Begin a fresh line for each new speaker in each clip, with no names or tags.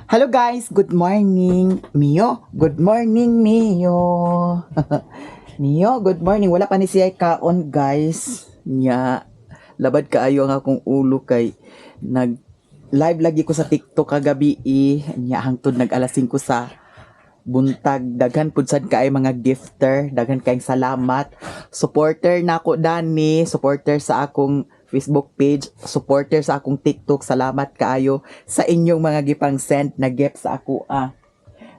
Hello guys, good morning. Mio, good morning Mio. Mio, good morning. Wala pa ni siya kaon guys. Nya, labad kaayo ang akong ulo kay nag live lagi ko sa TikTok kagabi nya hangtod nag alas 5 sa buntag. Daghan pud sad kaay mga gifter, daghan kaayong salamat. Supporter nako Dani, supporter sa akong Facebook page, supporter sa akong TikTok, salamat kaayo sa inyong mga gipang send na gift sa ako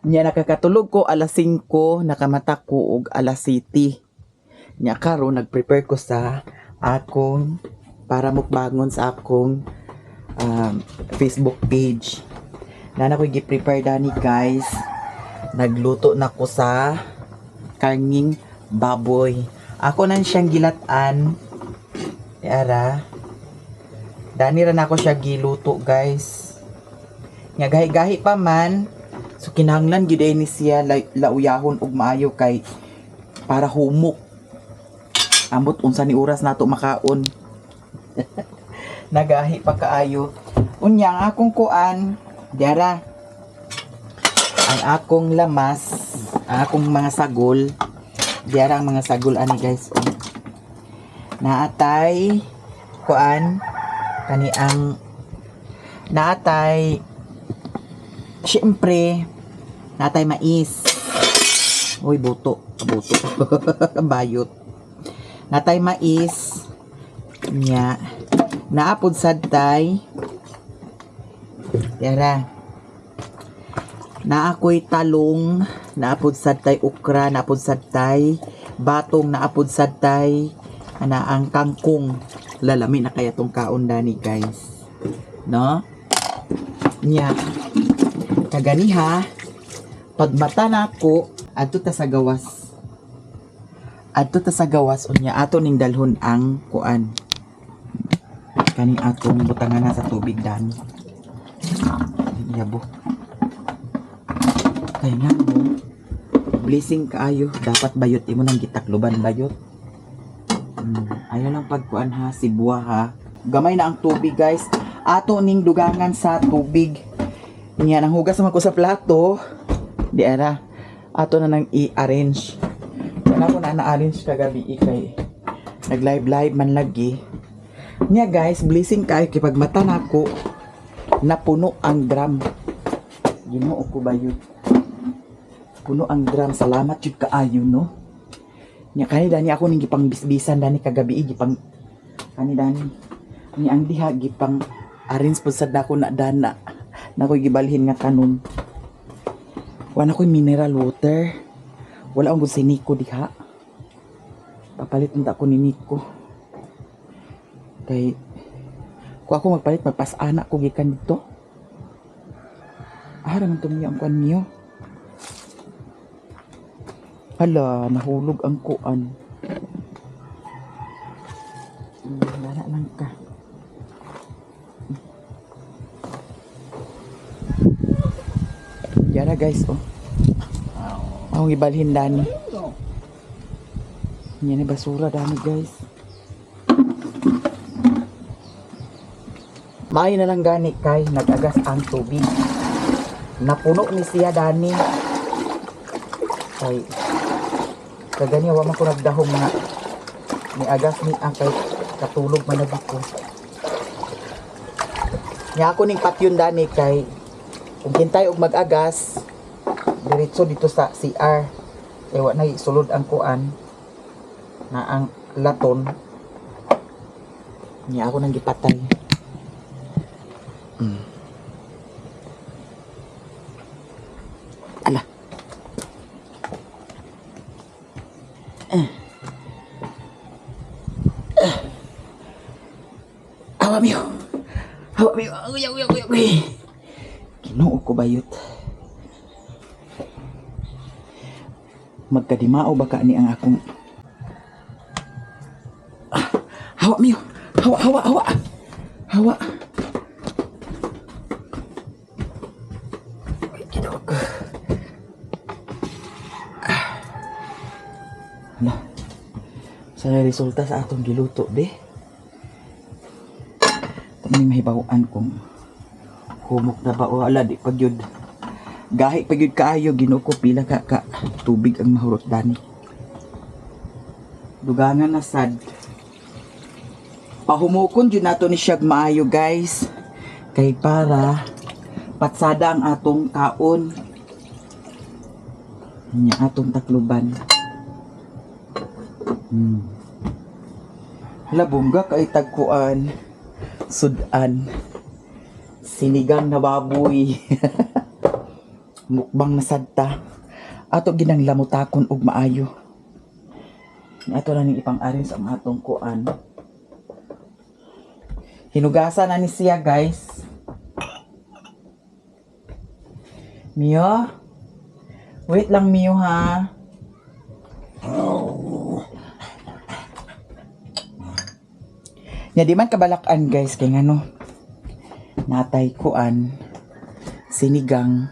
Nya nakakatulog ko alas 5, nakamata ko og alas 7. Nya karon nagprepare ko sa akong para mukbangon sa akong Facebook page. Na ko gi-prepare Dani guys. Nagluto na ko sa karning baboy. Ako nan siyang gilatan. Yara. Dani ra na ako siya giluto, guys. Nga gahi-gahi pa man. So kinahanglan gid ni siya lauyahon og maayo kay para humok. Ambot unsa ni oras nato makaon. Nagahi pa kaayo. Unya ang akong kuan, diara. Ang akong lamas, ang akong mga sagol. Diara ang mga sagol ani guys. Naatay kuan kani ang naatay syempre naatay mais. Uy buto bayot. Naatay mais nya naapod sadtay yara naakoy talong, naapod sadtay ukra, naapod sadtay batong, naapod sadtay ana ang kangkong. Lalami na kaya tong kaon Dani guys, no? Nya kaganiha pagmata nako adto ta sa gawas, unya ato ning dalhon ang kuan kani atong butangan na sa tubig Dani. Yabo kay nga mo blessing kaayo, dapat bayot imo nang gitakloban bayot. Ayaw lang pagkuan ha, sibwa ha. Gamay na ang tubig guys. Ato ning dugangan sa tubig. Nya nang hugas naman ko sa plato. Di ara. Ato na nang i-arrange. Yan ako na na-arrange kagabi kay nag-live man lagi. Nya guys, blessing kayo kay pagmata nako napuno ang drum. Ginoo ko ba yun? Puno ang drum. Salamat jud kaayo no. Nya kani Dani ako ning gipang bisbisan Dani kagabi gipang kani Dani ni ang diha gipang arrange pud sad nako na dana nako gibalhin nga kanon wala koy mineral water, wala akong siniko diha, papalit unta ko ni Nico kay ko ako magpalit magpas-ana ko gikan dito ara man to ang kuan niyo. Hala, nahulog ang kuan. Lara lang ka. Yara guys, oh. Ako ibalhin Dani. Yan na basura Dani guys. May na lang gani kay nagagas ang tubig. Napuno ni siya Dani. Kay kagani wa man ko nagdahom nga ni agas ni ang kay katulog man ko. Nya ako ning patyon Dani kay kung kintay og mag-agas diretso dito sa CR kay wa na isulod ang kuan na ang laton. Nya ako nang gipatay. Ala. Hawa miyo, uy. Ginoo ko bayot. Magkadimao baka ni ang akong hawa miyo, hawa. Ay, ginoo ko. Hala. Sa resulta sa atong giluto be. May mahibawaan kung humok na ba o ala di pag yun Gahi pa gyud kaayo Ginoo ko pila ka tubig ang mahurot dani. Dugangan na sad. Pahumukon jud nato ni siyag maayo guys. Kay para patsada ang atong kaon. Nya atong takluban. Hala bungga kay tagkuan. Sudan. Sinigang na baboy. Mukbang na sadta. Ato ginang lamutakon og maayo. Ato na ning ipang-arin sa atong kuan. Hinugasan na ni siya guys. Mio? Wait lang Mio ha. Nya di man kabalakan guys kay ngano. Natay kuan. Sinigang.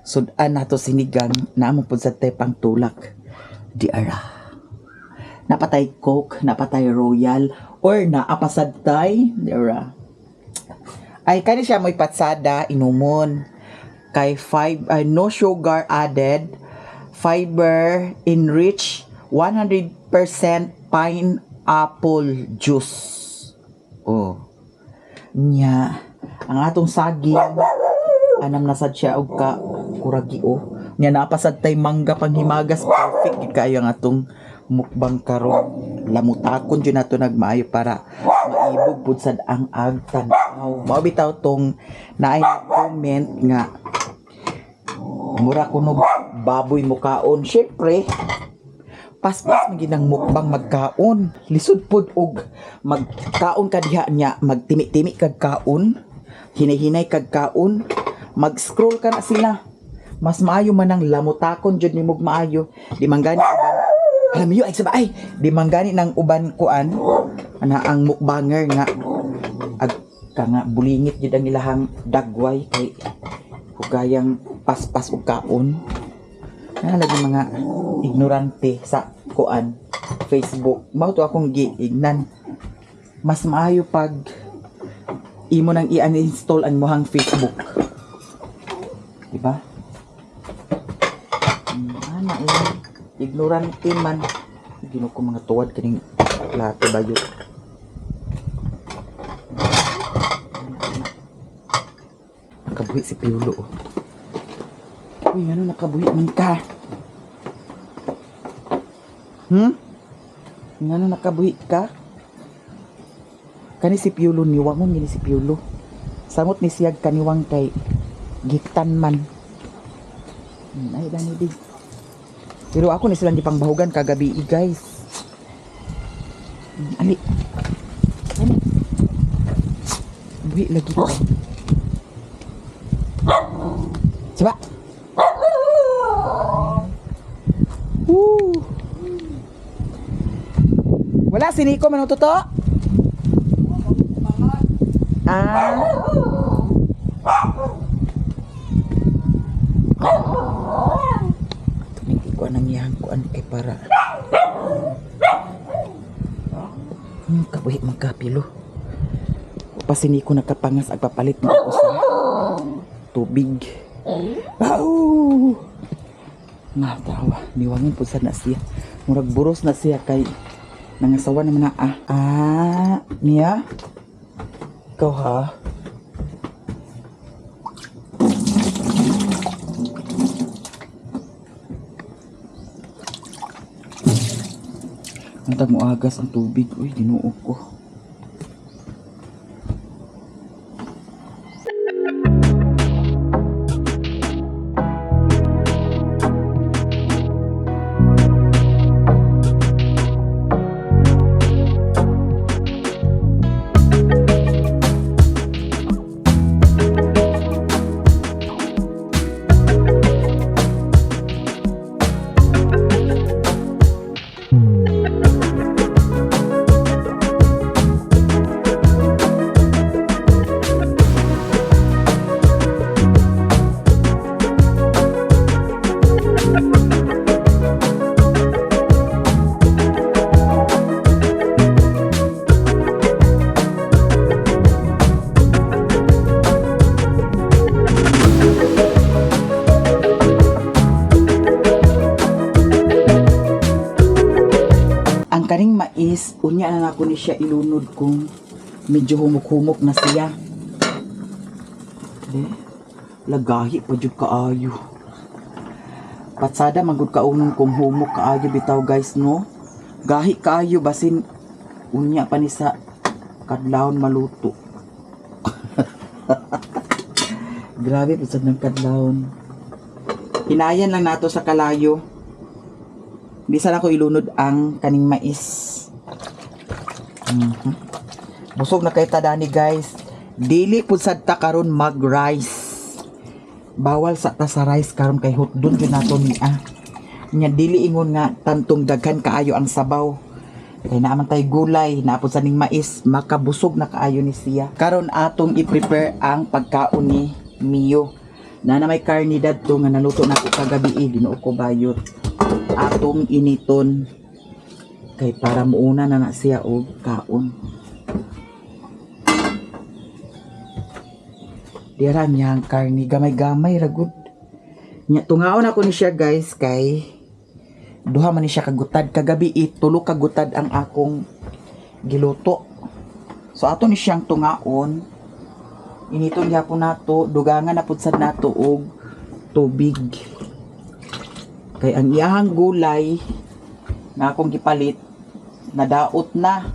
Sudan nato sinigang na amo pud sa tepang tulak. Di ara. Napatay Coke, napatay Royal, or naapasadtay, dira. Ay, kani siya mo'y patsada, inumon. Kay no sugar added, fiber enriched, 100% pineapple juice. Oh. Nya, ang atong saging, anam nasad siya og ka kuragio. Nya napasadtay mangga panghimagas, perfect gid kayo ang atong mukbang karon. Lamutakon jud nato nagmaayo para maibog pud sad ang agtanaw. Mao bitaw tong naay comment nga mura kuno baboy mo kaon. Syempre paspas maginang mukbang magkaon. Lisod pud og magkaon ka diha nya magtimi-timi kag kaon. Hinay-hinay kag kaon. Mag-scroll ka na sila. Mas maayo man ang lamutakon jud ni mug maayo. Di man gani alam mo ay sabay di manggani ng uban kuan ana ang mukbanger nga ag ka nga bulingit jud ang ilahang dagway kay hugayang paspas og kaon na lagi mga ignorante sa kuan Facebook mao to akong giignan. Mas maayo pag imo nang i-uninstall ang mohang Facebook, di ba? Ana ignorante man. Ginoo ko mga tuwad kining lato bayo. Nakabuhi si Piolo. Uy, ano nakabuhi man ka? Ano nakabuhi ka? Kani si Piolo niwangon gini si Piolo. Samot ni siyag kaniwang kay giktan man. Ay dani di. Pero ako ni silang di pangbahugan kagabi guys. Ali. Ani. Buhi lagi ko. Coba. Wala si Nico man to. Nang iyang kuan kay para kabuhi magkapilo pasini ko nakapangas agpapalit mo ako sa tubig. Natawa niwangin po sa na siya murag buros na siya kay nangasawa naman na niya ikaw ha. Antag mo agas ang tubig. Uy, Ginoo ko. Unya na ako ni siya ilunod kung medyo humok-humok na siya. Lagahi pa jud kaayo. Patsada magud kaunon kung humok kaayo bitaw guys no. Gahi kaayo basin unya pa ni sa kadlawon maluto. Grabe po sa ng kadlawon. Hinayan lang nato sa kalayo. Di sana ko ilunod ang kaning mais. Busog na kay tadani guys. Dili pud sad ta karon mag-rice. Bawal sa ta sa rice karon kay hotdon gyud nato ni Nya dili ingon nga tantong daghan kaayo ang sabaw. Kay naaman tay gulay, naapod sa ning mais, makabusog na kaayo ni siya. Karon atong i-prepare ang pagkaon ni Mio. Na may karni dadto nga naluto na ko kagabi, dinuo ko bayot. Atong initon kay para muuna na siya og kaon. Dira niya ang karni, gamay-gamay ragud. Nya tungaon ako ni siya guys kay duha man ni siya kagutad kagabi, tulo kagutad ang akong giluto. So ato ni siyang tungaon. Initon gyapon nato, dugangan na pud sad nato og tubig. Kay ang iyahang gulay na akong gipalit nadaot na.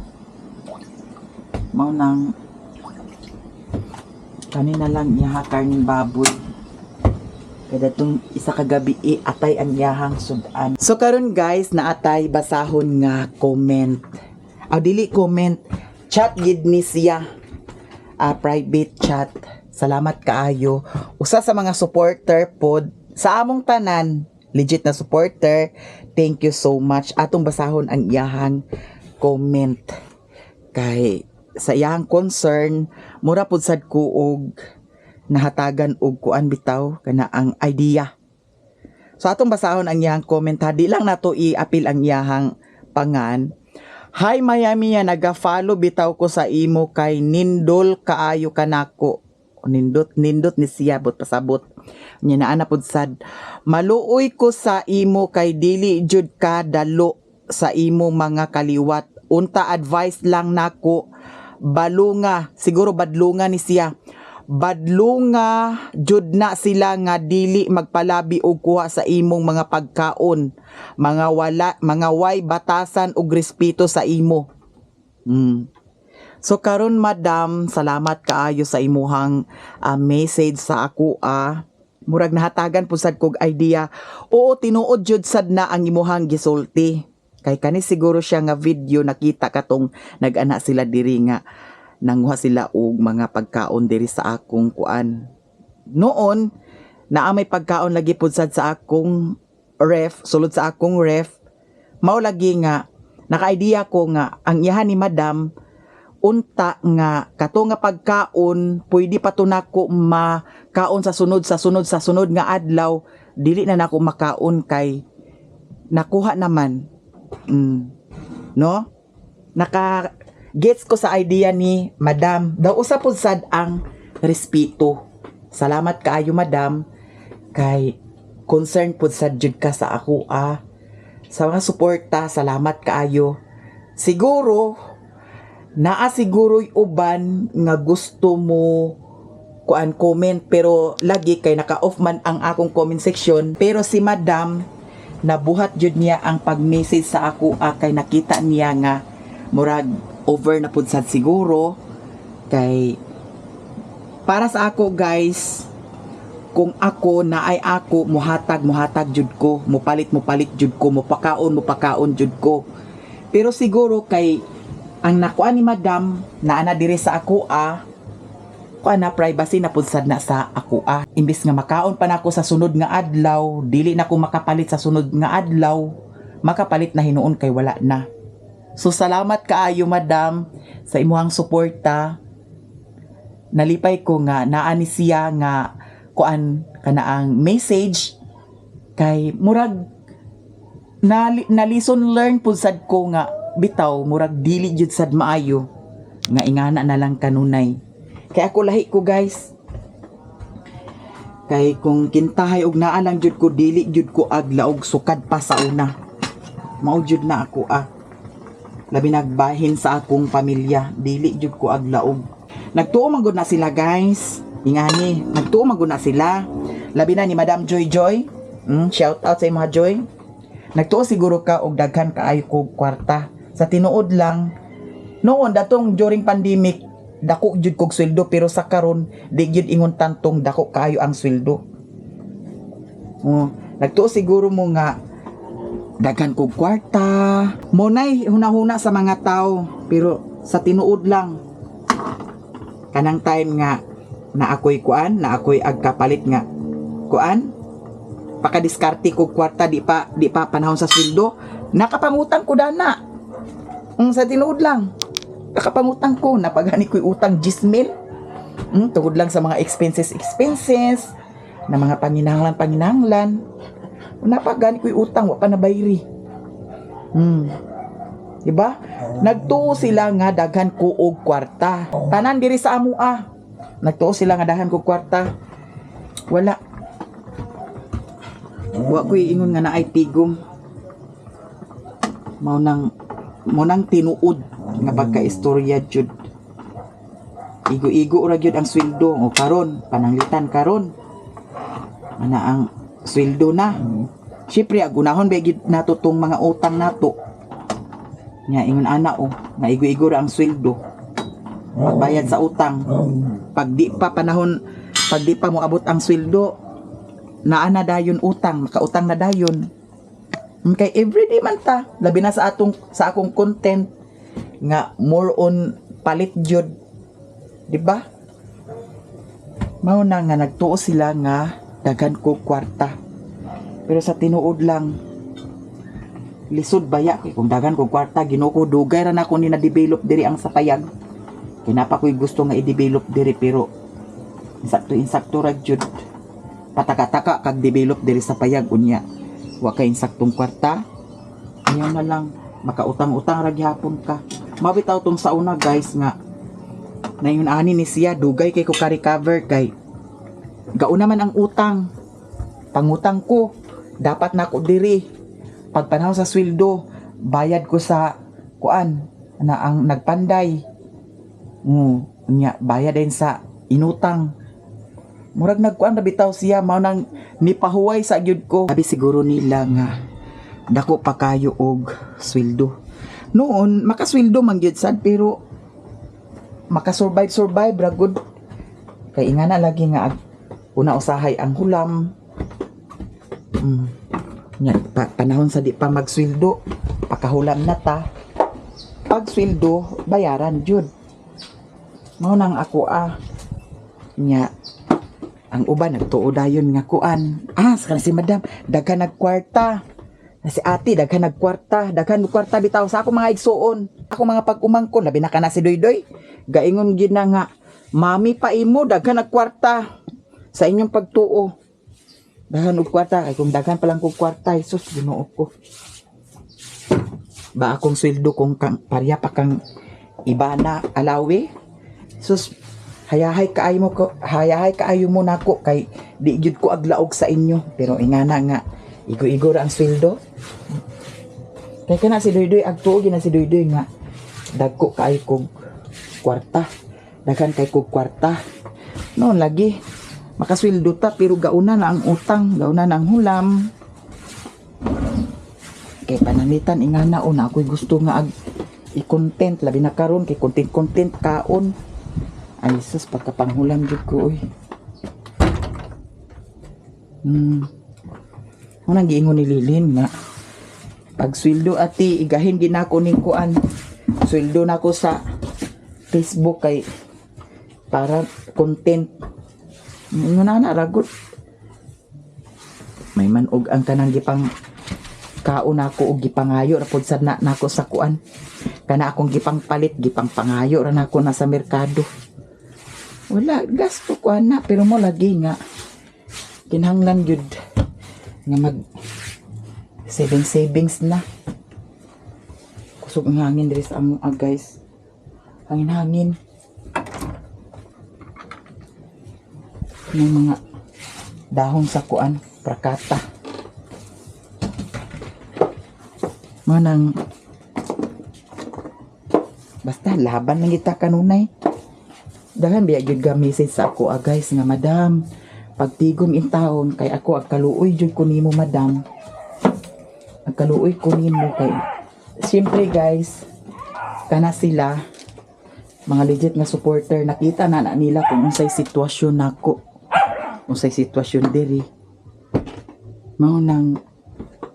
Mao nang kanina lang iyaha karning baboy. Kada itong isa kagabi atay ang iyahang sudan. So karon guys, naatay basahon nga comment. Dili comment, chat gid ni siya. Private chat. Salamat kaayo. Usa sa mga supporter pod sa among tanan, legit na supporter. Thank you so much. Atong basahon ang iyahang comment. Kay sa iyang concern, mura pud sad ko og nahatagan og kuan bitaw kana ang idea. So atong basahon ang iyang comment ha. Di lang nato i-apil ang iyahang pangan. Hi Miami, naga-follow bitaw ko sa imo kay nindol kaayo kanako. Nindot ni siya bot pasabot. Nya naa na pud sad. Maluoy ko sa imo kay dili jud ka dalo sa imo mga kaliwat. Unta advice lang nako. Balunga, siguro badlunga ni siya. Badlunga jud na sila nga dili magpalabi og kuha sa imong mga pagkaon, mga way batasan og respeto sa imo. So karon madam, salamat kaayo sa imuhang message sa ako murag nahatagan pud sad kog idea. Oo, tinuod jud sad na ang imuhang gisulti. Kay kani siguro siya nga video nakita katong nag-ana sila diri nga nanguha sila og mga pagkaon diri sa akong kuan. Noon naa may pagkaon lagi pud sad sa akong ref, sulod sa akong ref. Mao lagi nga naka-idea ko nga ang iyahan ni madam unta nga kato nga pagkaon pwede pa to nako makaon sa sunod nga adlaw, dili na nako makaon kay nakuha naman. No? Naka-gets ko sa idea ni madam. Daw usa pud sad ang respeto. Salamat kaayo madam kay concern pud sad jud ka sa ako sa mga suporta. Salamat kaayo. Siguro naa siguro'y uban nga gusto mo kuan comment pero lagi kay naka-off man ang akong comment section. Pero si madam nabuhat jud niya ang pag-message sa ako kay nakita niya nga murag over na pud sad siguro. Kay para sa ako guys, kung ako na ay ako muhatag jud ko, mupalit jud ko, mupakaon jud ko. Pero siguro kay ang nakuha ni madam na ana diri sa ako na privacy na pud sad na sa ako imbis nga makaon pa nako sa sunod nga adlaw, dili na ko makapalit sa sunod nga adlaw, makapalit na hinuon kay wala na. So salamat kaayo madam sa imuhang suporta. Nalipay ko nga naa ni siya nga kuan kanaang message kay murag na lesson learn pud sad ko nga bitaw murag dili jud sad maayo nga ingana na lang kanunay. Kaya ako lahi ko guys. Kay kung kintahay og naa lang jud ko, dili jud ko agla og sukad pa sa una. Mao jud na ako labi nagbahin sa akong pamilya, dili jud ko aglaog. Nagtuo man gud na sila guys, ingani, nagtuo man gud na sila, labi na ni Madam Joy Joy. Shout out sa mga Joy. Nagtuo siguro ka og daghan kaayo ko kwarta. Sa tinuod lang, noon datong during pandemic, dako jud kog sweldo, pero sa karon di jud ingon tantong dako kaayo ang sweldo. Nagtuo siguro mo nga daghan kog kwarta. Monay hunahuna sa mga tao, pero sa tinuod lang kanang time nga na ako'y agkapalit nga kuan, pakadiskarte kog kwarta, di pa panahon sa sweldo, nakapangutang ko dana. Sa tinuod lang nakapangutang ko, napagani ko'y utang 10,000. Tungod lang sa mga expenses na mga panginahanglan. Napagani ko'y utang, wa pa na bayri. Diba? Nagtuo sila nga daghan ko og kwarta. Tanan diri sa amua. Nagtuo sila nga daghan ko kwarta. Wala. Wa ko'y ingon nga naay tigom. Mao nang tinuod nga pagka-istorya jud. Igo-igo ra gyud ang sweldo. O karon, pananglitan karon. Ana ang sweldo na. Siyempre, agunahon ba gyud nato tong mga utang nato. Nga ingon ana nga igo-igo ra ang sweldo. Magbayad sa utang. Pag di pa mo abot ang sweldo, naa na dayon utang, makautang na dayon. Kay everyday man ta, labi na sa akong content nga more on palit jud, di ba? Mao na nga nagtuo sila nga daghan ko kwarta, pero sa tinuod lang lisod baya kay kung daghan ko kwarta, ginuko dugay ra na ko ni na-develop diri ang sapayag. Kinapa ko'y gusto nga i-develop diri, pero insakto ra jud, pataka-taka kag develop diri sa payag unya. Wa kay insaktong kwarta, ayaw na lang makautang-utang ra gyapon ka. Mabitaw tong sa una guys nga nayon ani ni siya dugay kay ko ka-recover kay gauna man ang utang. Pangutang ko dapat na ko diri pag panahon sa sweldo, bayad ko sa kuan na ang nagpanday. Nya bayad din sa inutang. Murag nagkuan na bitaw siya, mao nang nipahuway sa gyud ko. Sabi siguro nila nga dako pa kayo og sweldo. Noon makasweldo man gyud sad, pero makasurvive ra gud. Kay ingana lagi nga una usahay ang hulam. Nya panahon sa di pa magsweldo, pakahulam na ta. Pag sweldo, bayaran jud. Mao nang ako nya ang uban nagtuo dayon nga kuan. Sa si madam, daghan nagkwarta. Si ate, daghan nagkwarta. Daghan kwarta bitaw sa ako mga igsuon. Ako mga pag-umangkon, labi na ka na si Doydoy. Gaingon gid na nga, mami pa imo, daghan nagkwarta. Sa inyong pagtuo. Daghan og kwarta. Ay kung daghan pa lang kong kwarta, Jesus, Ginoo ko. Ba akong sweldo kung parya pa kang iba na alawi? Jesus, hayahay kaayo mo nako kay di gyud ko aglaog sa inyo, pero ingana nga igo-igo ra ang sweldo. Kay kana si Doydoy agtuo gina si Doydoy nga dagko kaayo kog kwarta, daghan kay kog kwarta. Noon lagi makasweldo ta, pero gauna na ang utang, gauna na ang hulam. Kay pananitan ingana una ako'y gusto nga i-content, labi na karon kay content kaon. Ay, sus, pagkapanghulam jud ko, oy. Unang giingon ni Lilin nga, pag sweldo ati, igahin ginako ning kuan. Sweldo na ko sa Facebook kay para content. Na ragot. May man og ang tanang gipang kaon ako og gipangayo ra pod sad na nako sa kuan. Kana akong gipang palit, gipang pangayo ra nako na sa merkado. Wala gasto ko na, pero mo lagi nga kinahanglan jud nga mag savings na. Kusog ang hangin diri sa amo guys. Hangin ng mga dahon sa kuan, prakata. Manang Basta laban lang kita kanunay. Dahan biya gyud ga message sa ako guys nga madam. Pagtigom in taon kay ako agkaluoy jud ko nimo madam. Agkaluoy ko nimo kay siyempre guys kana sila mga legit nga supporter nakita na nila kung unsay sitwasyon nako. Unsay sitwasyon diri. Mao nang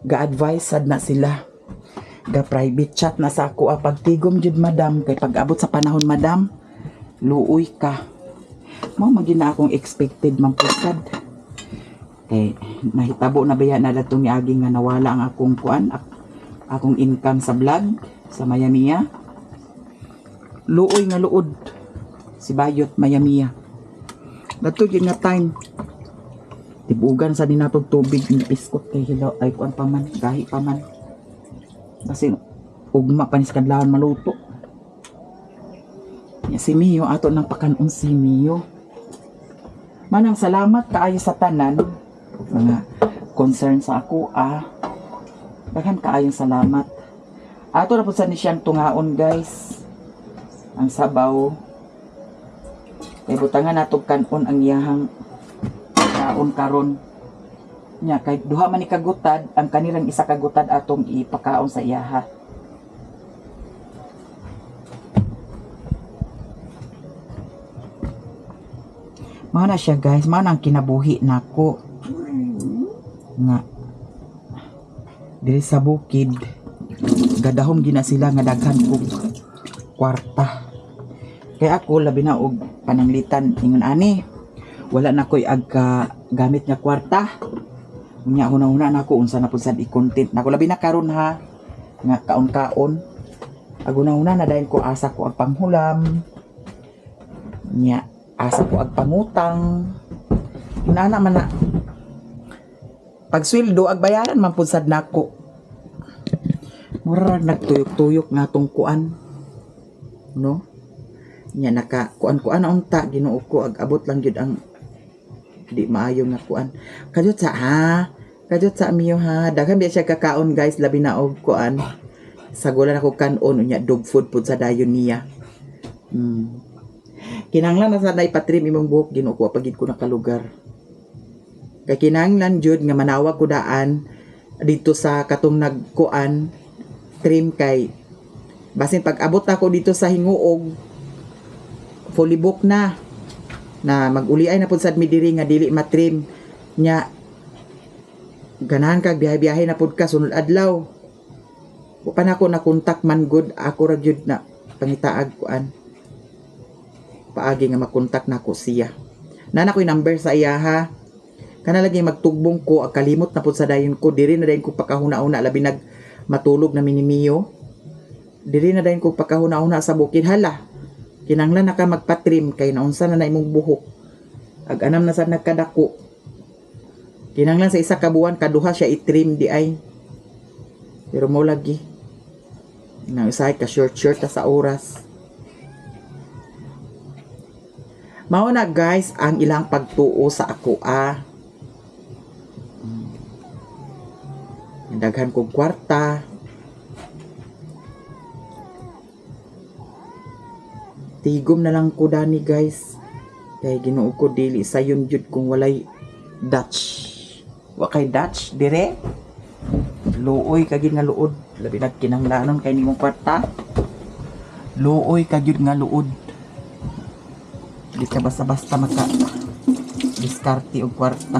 ga-advise sad na sila. Ga private chat na sa ako pagtigom jud madam kay pag-abot sa panahon madam luoy ka. Mao magina akong expected man pusad. Kay nahitabo na baya na datong miagi nga nawala ang akong kuan, akong income sa vlog sa Mayamiya. Luoy nga luod si Bayot Mayamiya. Dato gyud nga time. Tibugan sa dinatog tubig ni piskot kay hilaw ay kuan pa man, gahi pa man. Kasi ugma panis kadlawon maluto. Si Mio ato nang pakanon si Mio. Manang salamat kaayo sa tanan mga concern sa ako daghan kaayong salamat. Ato na po sa ni siyang tungaon guys. Ang sabaw. Kay butangan natog kanon ang iyahang kaon karon. Nya kay duha man ni kagutad ang kanilang isa kagutad atong ipakaon sa iyaha. Mao na siya guys, mao nang kinabuhi nako. Nga diri sa bukid gadahom gina sila nga daghan og kwarta. Kaya ako labi na og pananglitan ingon ani. Wala na koy agka gamit nga kwarta. Unya una-una nako unsa na pud sad i-content. Nako labi na karon ha nga kaon-kaon. Aguna-una na dayon ko asa ko ang panghulam. Nya asa ko ag pangutang. Inana man na. Pag sweldo ag bayaran man pud sad nako. Mura nagtuyok-tuyok nga tong kuan. No? Nya naka kuan-kuan na unta Ginoo ko ag abot lang gyud ang di maayo nga kuan. Kadot sa kadot sa Mio ha. Daghan biya siya kakaon guys labi na og kuan. Sagulan ako kanon unya dog food pud sa dayon niya. Kinahanglan na sana ipatrim imong buhok Ginoo ko pagid ko nakalugar. Kay kinahanglan jud nga manawag ko daan dito sa katong nagkuan trim kay basin pag abot ako dito sa hinguog fully book na maguliay na pud sad mi diri nga dili matrim nya ganahan kag biyahe-biyahe na pud ka sunod adlaw. Upan ako na kontak man good ako ra gyud na pangitaag kuan. Paagi nga makontak nako siya. Nana ko'y number sa iya ha. Kana lagi magtugbong ko ag kalimot na pud sa dayon ko diri na dayon ko pakahuna-una labi nag matulog na minimiyo. Diri na dayon ko pakahuna-una sa bukid hala. Kinahanglan na ka magpatrim kay naunsa na imong buhok. Ag anam na sad nagkadako. Kinahanglan sa isa ka buwan kaduha siya i-trim di ay. Pero mo lagi. Nang usahay ka short ta sa oras. Mao na guys ang ilang pagtuo sa ako Daghan kog kwarta. Tigom na lang ko dani guys. Kay Ginoo ko dili sayon jud kung walay Dutch. Wa kay Dutch dire. Luoy kagid nga luod. Labi na kinahanglanon kay nimong kwarta. Luoy kagid nga luod. Di ka basta-basta maka diskarte og kwarta.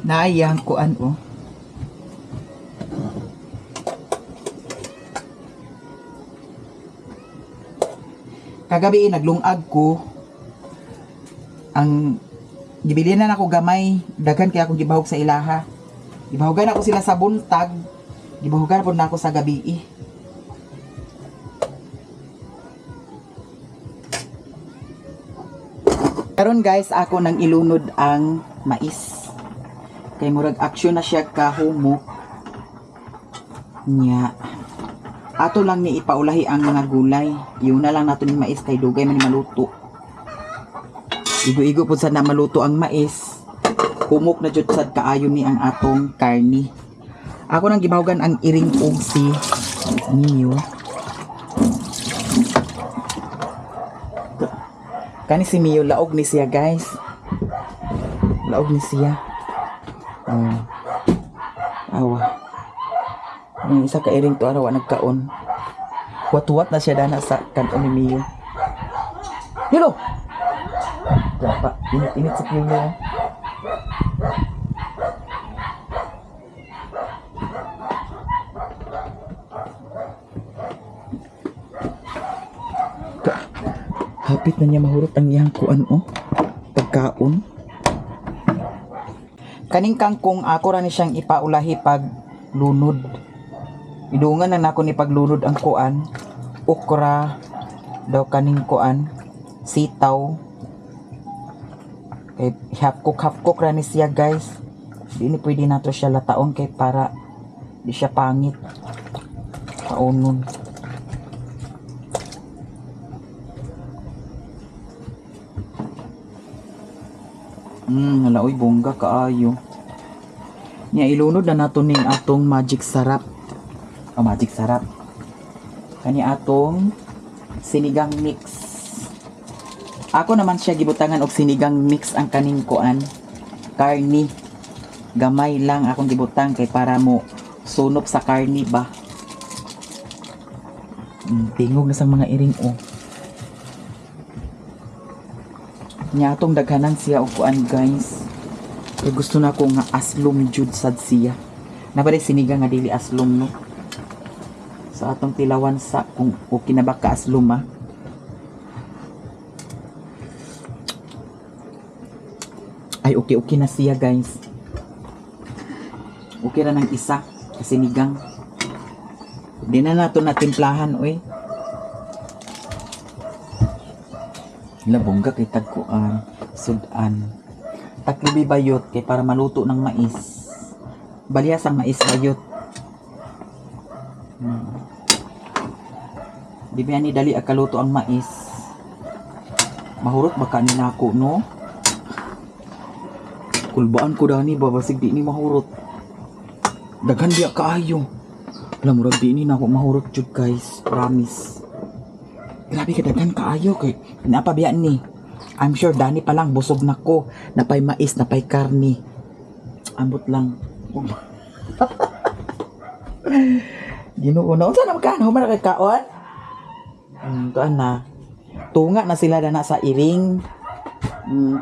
Naayang kuan Kagabi naglungag ko ang gibilinan ako gamay, daghan kaya akong gibahog sa ilaha. Gibahogan ako sila sa buntag, gibahogan po na ako sa gabi. Karon guys, ako nang ilunod ang mais. Kay murag action na siya kahumok. Nya. Ato lang ni ipaulahi ang mga gulay. Yun na lang nato ni mais kay dugay man maluto. Igo-igo po sa na maluto ang mais. Humok na jud sad kaayo ni ang atong karni. Ako nang gibawgan ang iring og si Mio. Kani si Mio laog ni siya guys. Laog ni siya. Awa. Yung isa ka iring to araw nagkaon. Wat-wat na siya dana sa kanon ni Mio. Hello. Dapat init sa Mio. Hapit na niya mahurot ang iyang kuan pagkaon. Kaning kangkong ako ra ni siyang ipaulahi pag lunod. Idungan na nako ni paglunod ang kuan. Okra daw kaning kuan, sitaw. Kay hapkok ra ni siya guys. Di ni pwede nato siya lataon kay para di siya pangit. Kaunon. Halaoy bongga kaayo. Nya ilunod na nato ning atong magic sarap. Magic sarap. Kani atong sinigang mix. Ako naman siya gibutangan og sinigang mix ang kaning kuan. Karni. Gamay lang akong gibutang kay para mo sunop sa karni ba. Tingog na sa mga iring Nya atong daghanan siya og kuan guys. Kay gusto na ko nga aslom jud sad siya. Nabali sinigang nga dili aslom no. Sa atong tilawan sa kung okay na ba ka aslom Ay okay na siya guys. Okay ra ng isa kasi sinigang. Di na nato na timplahan Labongga kay tagkuan, sudan. Taklibi bayot kay para maluto ng mais. Balihas ang mais bayot. Di ba ni dali akaluto ang mais. Mahurot baka ni nako no? Kulbaan ko dani babasig di ni mahurot. Daghan diya kaayo. Alam mo di ni nako mahurot jud guys, promise. Grabe ka daghan kaayo kay napabiyan ni. I'm sure dani pa lang busog na ko. Napay mais, napay karni. Ambot lang. Ginoo na. Unsa na magkaan? Humara kay kaon? Tuan na. Tunga na sila dana sa iring.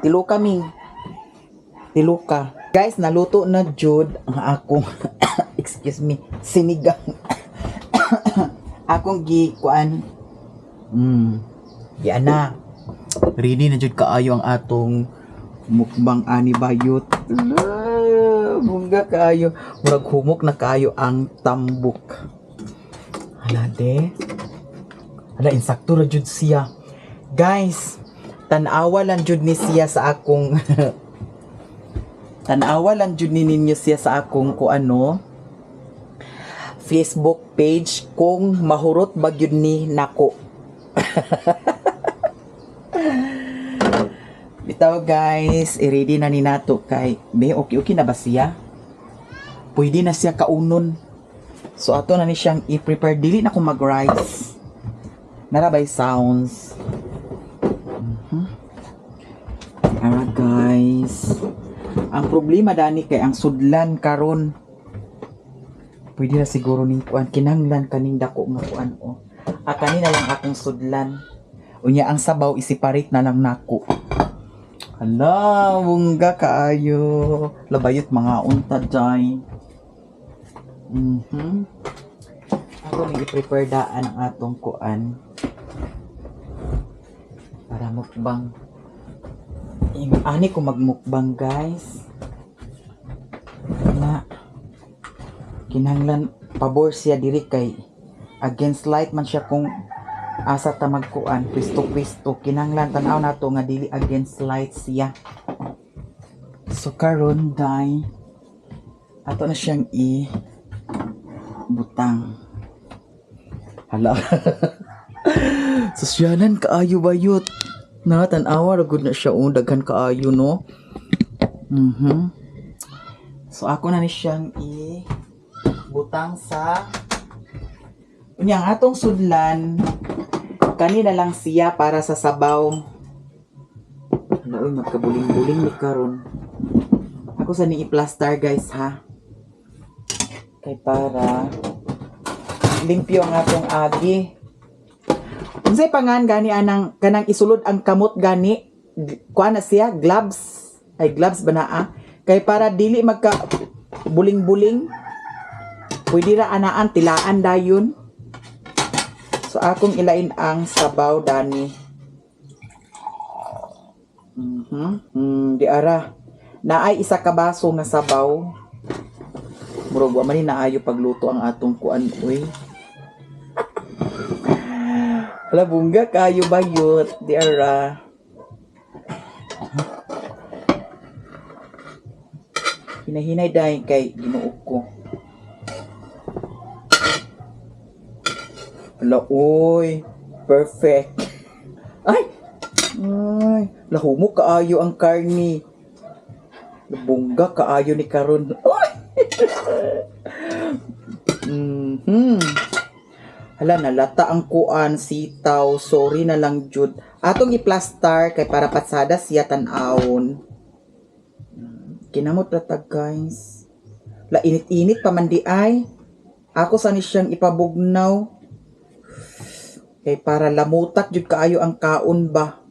Tilo kami. Tiluka. Guys, naluto na jud ang akong excuse me, sinigang. Akong kuan. Yan na. Ready na jud kaayo ang atong mukbang ani bayot. Bungga kaayo. Murag humok na kaayo ang tambok. Hala de. Hala insakto ra jud siya. Guys, tan-awa lang jud ni siya sa akong tan-awa lang jud ni ninyo siya sa akong Facebook page kung mahurot ba gyud ni nako. Bitaw guys, i-ready na ni nato kay okay na ba siya? Pwede na siya kaunon. So ato na ni siyang i-prepare. Dili na ko mag-rice. Narabay sounds. Guys. Ang problema dani kay ang sudlan karon. Pwede na siguro ning kuan kinahanglan kaning dako nga kuan kanina lang akong sudlan. Unya ang sabaw isiparate na lang nako. Hala, bungga kaayo. Labayot mga unta day. Ako nang i-prepare daan ang atong kuan para mukbang. Ani ko magmukbang guys. Na kinahanglan pabor siya diri kay against light man siya kung asa ta magkuan pwisto kinahanglan tan-aw nato nga dili against light siya. So karon day ato na siyang butang. Hala. Sosyalan kaayo bayot. Na tan-awa ra gud na siya daghan kaayo no. So ako na ni siyang butang sa unyang atong sudlan. Kanina lang siya para sa sabaw. Uy, magkabuling-buling ni karon. Ako sa ni i-plaster guys ha. Kay para limpyo ang atong agi. Unsay pangan gani anang kanang isulod ang kamot gani? Kuha na siya gloves. Ay gloves ba naa? Kay para dili magka buling-buling. Pwede ra anaan tilaan dayon. So akong ilain ang sabaw dani. Di ara. Naay isa ka baso nga sabaw. Murag wa man ni naayo pagluto ang atong kuan uy. Wala bungga kayo bayot, di ara. Hinahinay dahil kay Ginoo ko. Wala uy, perfect. Ay, lahumok kaayo ang karni. Bungga kaayo ni karon. Ay. Hala, nalata ang kuan, sitaw, sorry na lang jud. Atong i-plaster kay para patsada siya tan-awon. Kinamot ratag guys. La init-init pa man di ay. Ako sa ni siyang ipabugnaw. Kay para lamutak jud kaayo ang kaon ba.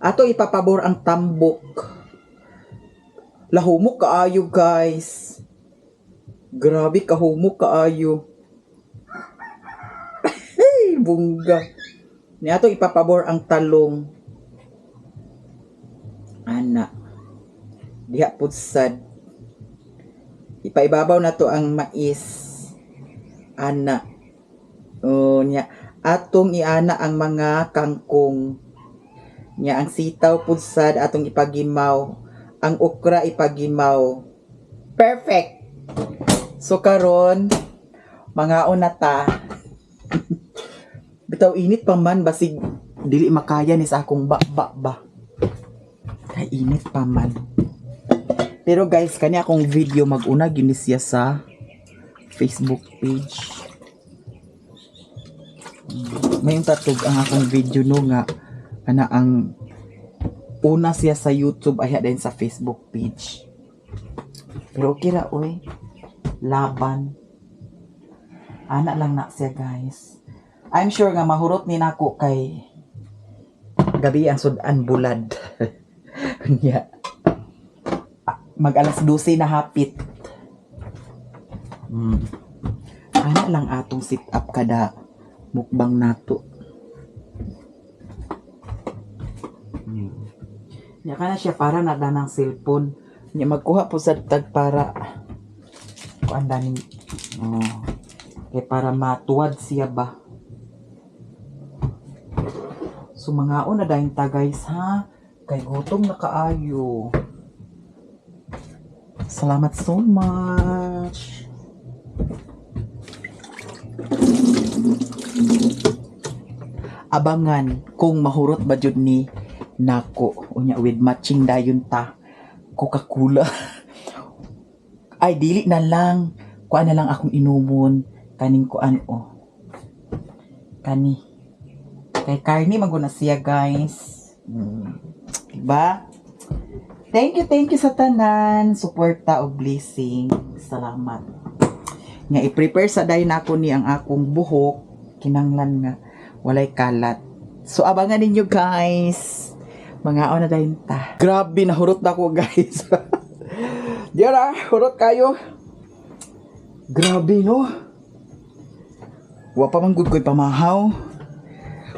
Ato ipapabor ang tambok. Lahumok kaayo guys. Grabe kahumok kaayo. Hey, bungga. Ni ato ipapabor ang talong. Ana. Diha pud sad. Ipaibabaw na to ang mais. Ana. O nya atong iana ang mga kangkong. Nya ang sitaw pud sad atong ipagimaw. Ang okra ipagimaw. Perfect. So karon mga ta. Bitaw init pa man basig dili makaya ni sa akong ba. Kay init pa man. Pero guys, kani akong video mag-una ginisya sa Facebook page. Mayong tatog ang akong video no nga ana ang una siya sa YouTube ay din sa Facebook page. Pero okay ra oy. Laban. Ana lang na siya guys. I'm sure nga mahurot ni nako kay gabi ang sudan bulad. Yeah. Mag alas 12 na hapit. Ana lang atong sit up kada mukbang nato. Nya kana siya para nada ng cellphone. Nya magkuha po sa tag para kuanda ni kay para matuwad siya ba. So mga una dayon ta guys ha. Kay gutom na kaayo. Salamat so much. Abangan kung mahurot ba jud ni nako unya with matching dayon ta Coca-Cola. Ay dili na lang kuan na lang akong inumon kaning kuan kani kay karni maguna siya guys. Diba? Thank you sa tanan suporta o blessing. Salamat. Nga i-prepare sa day nako ni ang akong buhok kinanglan nga walay kalat. So abangan ninyo guys. Mga na dayon ta. Grabe nahurot na ko guys. Diara, hurot kayo. Grabe no. Wa pa man gud koy pamahaw.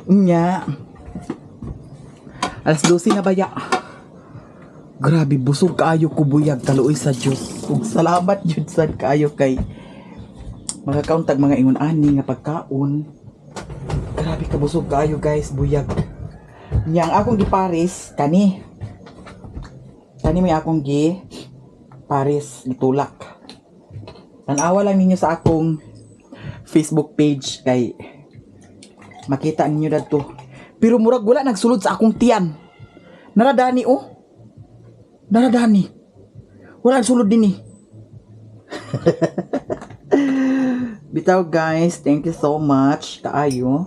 Unya. Alas 12 na baya. Grabe busog kaayo ko buyag kaluoy sa Dios. Ug salamat jud sad kaayo kay mga kauntag mga ingon ani nga pagkaon. Grabe ka busog kaayo guys buyag. Nya ang akong giparis kani may akong paris nitulak. Tanawa lang ninyo sa akong Facebook page kay Makita ninyo dadto. Pero murag wala nagsulod sa akong tiyan. Naradani oh. Naradani. Wala nagsulod din eh. Bitaw guys, thank you so much kaayo.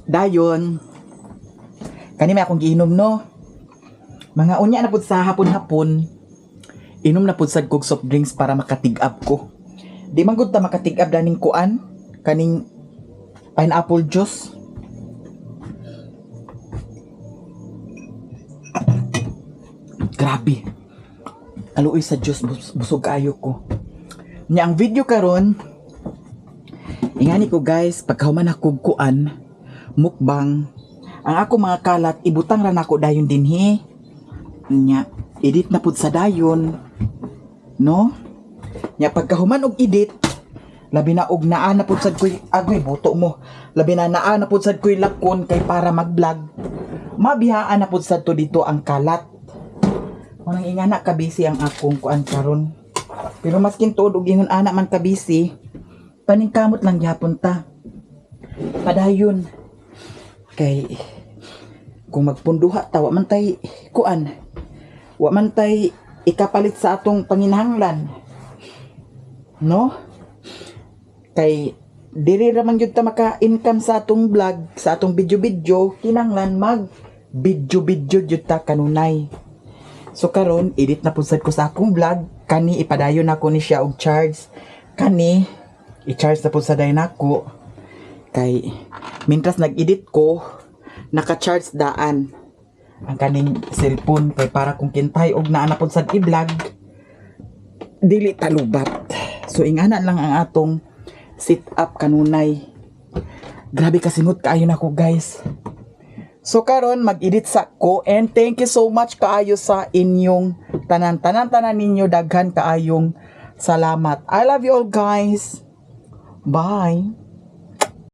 Dayon. Kani may akong giinom no. Mga unya na pud sa hapon-hapon. Inom na pud sad kog soft drinks para makatig-up ko. Di man gud ta makatig-up daning kuan, kaning pineapple juice. Grabe. Aluoy sa juice, busog kayo ko. Nya ang video karon, ingani ko guys, pagkahuman ako kuan, mukbang, ang ako mga kalat, ibutang ra nako dayon dinhi. Nya, edit na pud sa dayon. No? Nya pagkahuman og edit, labi na og naa na pud sad koy agoy buto mo. Labi na naa na pud sad koy lakon kay para mag-vlog. Mabihaan na pud sad to dito ang kalat. Unang ingana ka busy ang akong kuan karon. Pero maskin tuod og ingon ana man ka busy, paningkamot lang gyapon ta. Padayon. Kay kung magpunduha ta wa man tay kuan. Wa man tay ikapalit sa atong panginahanglan. No? Kay diri ra man gyud ta maka-income sa atong vlog, sa atong video-video, kinahanglan mag video-video gyud ta kanunay. So karon edit na pud sad ko sa akong vlog, kani ipadayon nako ni siya og charge. Kani i-charge na pud sa day nako. Kay mintras nag-edit ko, naka-charge daan ang kaning cellphone kay para kung kintay og naa na pud sad i-vlog dili talubat. So ingana lang ang atong sit up kanunay. Grabe kasingot kaayo nako guys. So karon mag-edit sa ko, and thank you so much kaayo sa inyong tanan ninyo, daghan kaayong salamat. I love you all guys. Bye.